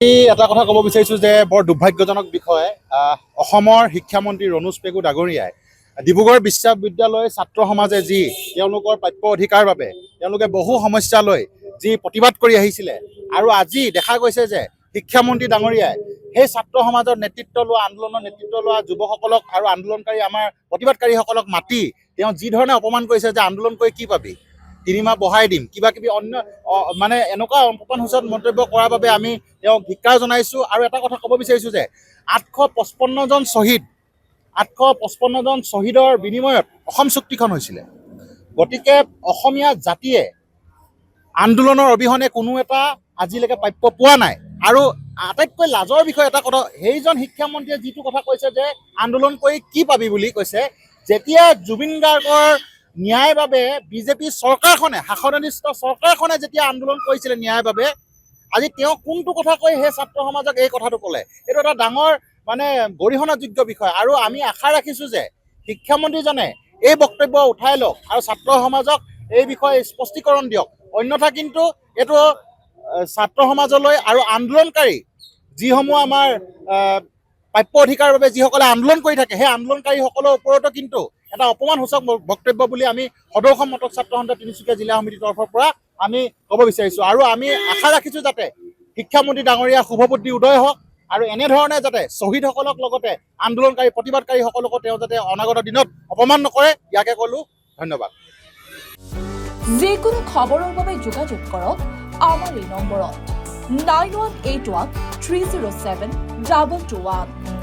এটা কথা ক'ব বিচাৰিছোঁ যে বৰ দুৰ্ভাগ্যজনক বিষয় অসমৰ শিক্ষামন্ত্ৰী ৰণোজ পেগু ডাঙৰীয়াই ডিব্ৰুগড় বিশ্ববিদ্যালয় ছাত্ৰ সমাজে যি তেওঁলোকৰ প্ৰাপ্য অধিকাৰ বাবে তেওঁলোকে বহু সমস্যা লৈ যি প্ৰতিবাদ কৰি আহিছিলে আৰু আজি দেখা গৈছে যে শিক্ষামন্ত্ৰী ডাঙৰীয়াই সেই ছাত্ৰ সমাজৰ আন্দোলনৰ নেতৃত্ব লোৱা যুৱসকলক আৰু আন্দোলনকাৰী আমাৰ প্ৰতিবাদকাৰীসকলক মাতি তেওঁ যি ধৰণে অপমান কৰিছে যে আন্দোলন কৰি কি পাবি 3 মাহ বঢ়াই দিম কিবা কিবি অন্য মানে এনেকুৱা অপমানসূচক মন্তব্য কৰাৰ বাবে আমি তেওঁক ধিক্কাৰ জনাইছোঁ আৰু এটা কথা ক'ব বিচাৰিছোঁ যে 855 জন শ্বহীদৰ বিনিময়ত অসম চুক্তিখন হৈছিলে গতিকে অসমীয়া জাতিয়ে আন্দোলনৰ অবিহনে কোনো এটা আজিলৈকে প্ৰাপ্য পোৱা নাই আৰু আটাইতকৈ লাজৰ বিষয় এটা কথা সেইজন শিক্ষামন্ত্ৰীয়ে যিটো কথা কৈছে যে আন্দোলন কৰি কি পাবি বুলি কৈছে যেতিয়া জুবিন গাৰ্গৰ ন্যায়ৰ বাবে বিজেপি চৰকাৰখনে শাসনাধিষ্ঠ চৰকাৰখনে যেতিয়া আন্দোলন কৰিছিলে ন্যায়ৰ বাবে আজি তেওঁ কোনটো কথা কৈ সেই ছাত্ৰ সমাজক এই কথাটো ক'লে এইটো এটা ডাঙৰ মানে গৰিহণাযোগ্য বিষয় আৰু আমি আশা ৰাখিছোঁ যে শিক্ষামন্ত্ৰীজনে এই বক্তব্য উঠাই লওক আৰু ছাত্ৰ সমাজক এই বিষয়ে স্পষ্টীকৰণ দিয়ক অন্যথা কিন্তু এইটো ছাত্ৰ সমাজলৈ আৰু আন্দোলনকাৰী যিসমূহ আমাৰ প্ৰাপ্য অধিকাৰৰ বাবে যিসকলে আন্দোলন কৰি থাকে সেই আন্দোলনকাৰীসকলৰ ওপৰতো কিন্তু এটা অপমানসূচক বক্তব্য বুলি আমি সদৌ অসম মটক ছাত্ৰ সন্থা তিনিচুকীয়া জিলা সমিতিৰ তৰফৰ পৰা আমি ক'ব বিচাৰিছোঁ আৰু আমি আশা ৰাখিছোঁ যাতে শিক্ষামন্ত্ৰী ডাঙৰীয়া শুভবুদ্ধি উদয় হওক আৰু এনেধৰণে যাতে শ্বহীদসকলক লগতে আন্দোলনকাৰী প্ৰতিবাদকাৰীসকলকো তেওঁ যাতে অনাগত দিনত অপমান নকৰে ইয়াকে ক'লোঁ ধন্যবাদ যিকোনো খবৰৰ বাবে যোগাযোগ কৰক আমাৰ এই নম্বৰত 9181 307 2221